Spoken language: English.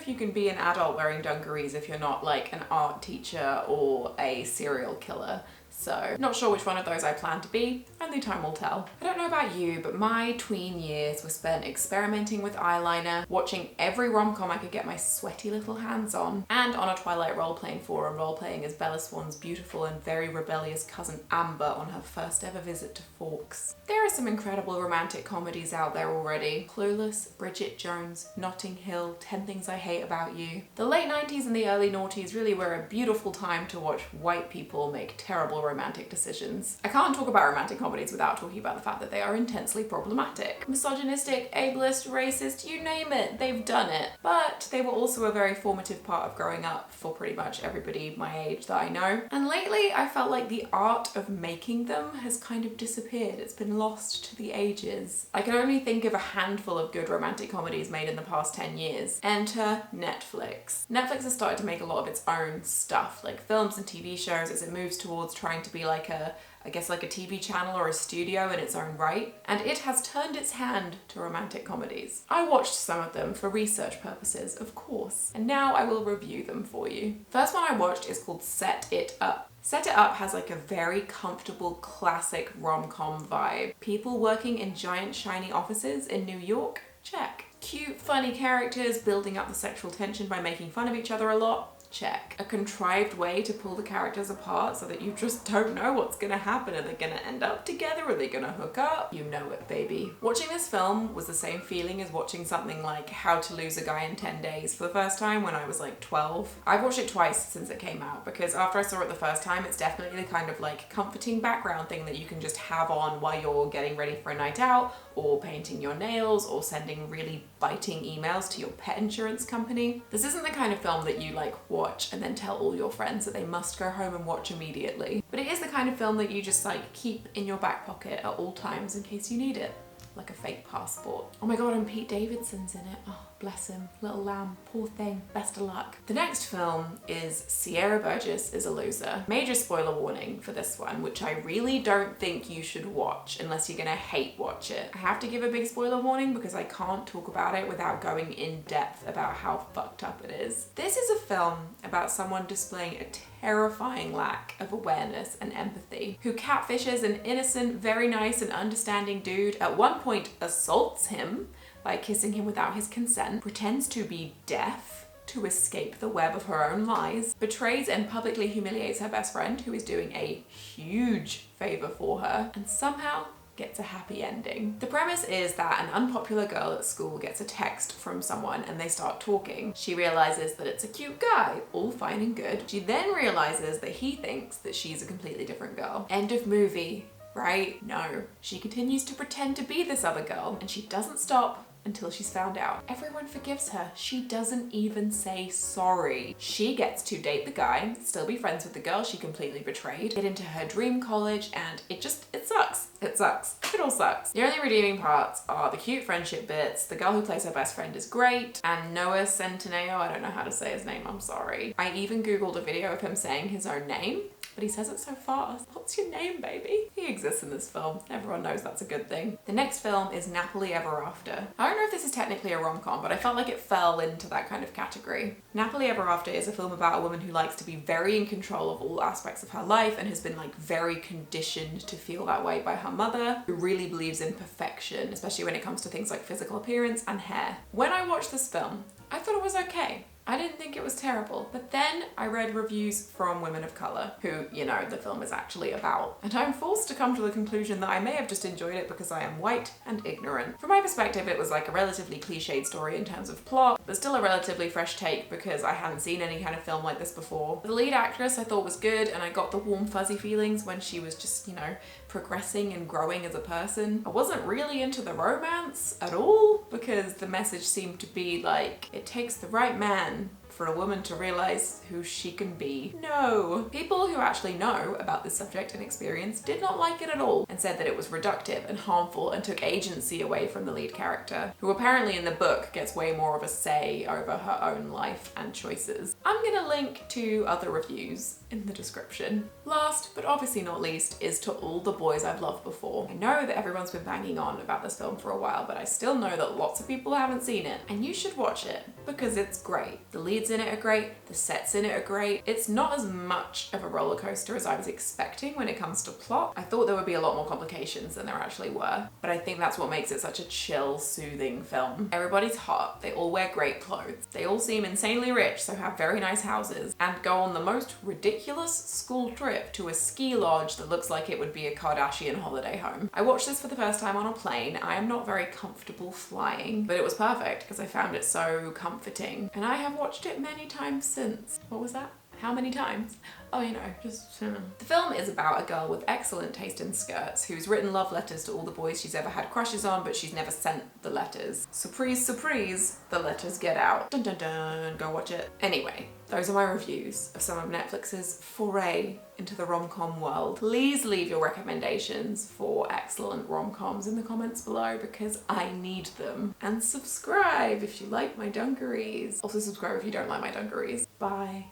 if you can be an adult wearing dungarees if you're not like an art teacher or a serial killer. So, not sure which one of those I plan to be, only time will tell. I don't know about you, but my tween years were spent experimenting with eyeliner, watching every rom-com I could get my sweaty little hands on, and on a Twilight role-playing forum role-playing as Bella Swan's beautiful and very rebellious cousin Amber on her first ever visit to Forks. There are some incredible romantic comedies out there already. Clueless, Bridget Jones, Notting Hill, 10 Things I Hate About You. The late 90s and the early noughties really were a beautiful time to watch white people make terrible romantic decisions. I can't talk about romantic comedies without talking about the fact that they are intensely problematic. Misogynistic, ableist, racist, you name it, they've done it. But they were also a very formative part of growing up for pretty much everybody my age that I know. And lately I felt like the art of making them has kind of disappeared. It's been lost to the ages. I can only think of a handful of good romantic comedies made in the past 10 years. Enter Netflix. Netflix has started to make a lot of its own stuff, like films and TV shows, as it moves towards trying to be like a TV channel or a studio in its own right, and it has turned its hand to romantic comedies. I watched some of them for research purposes, of course, and now I will review them for you. First one I watched is called Set It Up. Set It Up has like a very comfortable classic rom-com vibe. People working in giant shiny offices in New York? Check. Cute, funny characters building up the sexual tension by making fun of each other a lot? Check. A contrived way to pull the characters apart so that you just don't know what's gonna happen. Are they gonna end up together? Are they gonna hook up? You know it, baby. Watching this film was the same feeling as watching something like How to Lose a Guy in 10 Days for the first time when I was like 12. I've watched it twice since it came out because after I saw it the first time, it's definitely the kind of like comforting background thing that you can just have on while you're getting ready for a night out or painting your nails or sending really biting emails to your pet insurance company. This isn't the kind of film that you like watch and then tell all your friends that they must go home and watch immediately. But it is the kind of film that you just like keep in your back pocket at all times in case you need it. Like a fake passport. Oh my god, and Pete Davidson's in it. Oh, bless him. Little lamb. Poor thing. Best of luck. The next film is Sierra Burgess is a Loser. Major spoiler warning for this one, which I really don't think you should watch unless you're gonna hate watch it. I have to give a big spoiler warning because I can't talk about it without going in depth about how fucked up it is. This is a film about someone displaying a terrifying lack of awareness and empathy, who catfishes an innocent, very nice and understanding dude, at one point assaults him by kissing him without his consent, pretends to be deaf to escape the web of her own lies, betrays and publicly humiliates her best friend, who is doing a huge favor for her, and somehow gets a happy ending. The premise is that an unpopular girl at school gets a text from someone and they start talking. She realizes that it's a cute guy, all fine and good. She then realizes that he thinks that she's a completely different girl. End of movie, right? No. She continues to pretend to be this other girl and she doesn't stop until she's found out. Everyone forgives her. She doesn't even say sorry. She gets to date the guy, still be friends with the girl she completely betrayed, get into her dream college, and it sucks. It sucks. It all sucks. The only redeeming parts are the cute friendship bits. The girl who plays her best friend is great, and Noah Centineo, I don't know how to say his name, I'm sorry. I even googled a video of him saying his own name, but he says it so fast. What's your name, baby? He exists in this film. Everyone knows that's a good thing. The next film is Nappily Ever After. I don't know if this is technically a rom-com, but I felt like it fell into that kind of category. Nappily Ever After is a film about a woman who likes to be very in control of all aspects of her life and has been like very conditioned to feel that way by her mother, who really believes in perfection, especially when it comes to things like physical appearance and hair. When I watched this film, I thought it was okay. I didn't think it was terrible, but then I read reviews from women of colour who, you know, the film is actually about. And I'm forced to come to the conclusion that I may have just enjoyed it because I am white and ignorant. From my perspective, it was like a relatively cliched story in terms of plot, but still a relatively fresh take because I hadn't seen any kind of film like this before. The lead actress I thought was good, and I got the warm fuzzy feelings when she was just, you know, progressing and growing as a person. I wasn't really into the romance at all because the message seemed to be like, it takes the right man for a woman to realize who she can be? No. People who actually know about this subject and experience did not like it at all and said that it was reductive and harmful and took agency away from the lead character, who apparently in the book gets way more of a say over her own life and choices. I'm gonna link to other reviews in the description. Last, but obviously not least, is To All the Boys I've Loved Before. I know that everyone's been banging on about this film for a while, but I still know that lots of people haven't seen it, and you should watch it because it's great. The leads in it are great, the sets in it are great. It's not as much of a roller coaster as I was expecting when it comes to plot. I thought there would be a lot more complications than there actually were, but I think that's what makes it such a chill, soothing film. Everybody's hot, they all wear great clothes, they all seem insanely rich, so have very nice houses, and go on the most ridiculous school trip to a ski lodge that looks like it would be a Kardashian holiday home. I watched this for the first time on a plane. I am not very comfortable flying, but it was perfect because I found it so comforting, and I have watched it many times since. What was that? How many times? Oh, you know, just... The film is about a girl with excellent taste in skirts who's written love letters to all the boys she's ever had crushes on, but she's never sent the letters. Surprise, surprise, the letters get out. Dun dun dun, go watch it. Anyway, those are my reviews of some of Netflix's foray into the rom-com world. Please leave your recommendations for excellent rom-coms in the comments below because I need them. And subscribe if you like my dungarees. Also subscribe if you don't like my dungarees. Bye.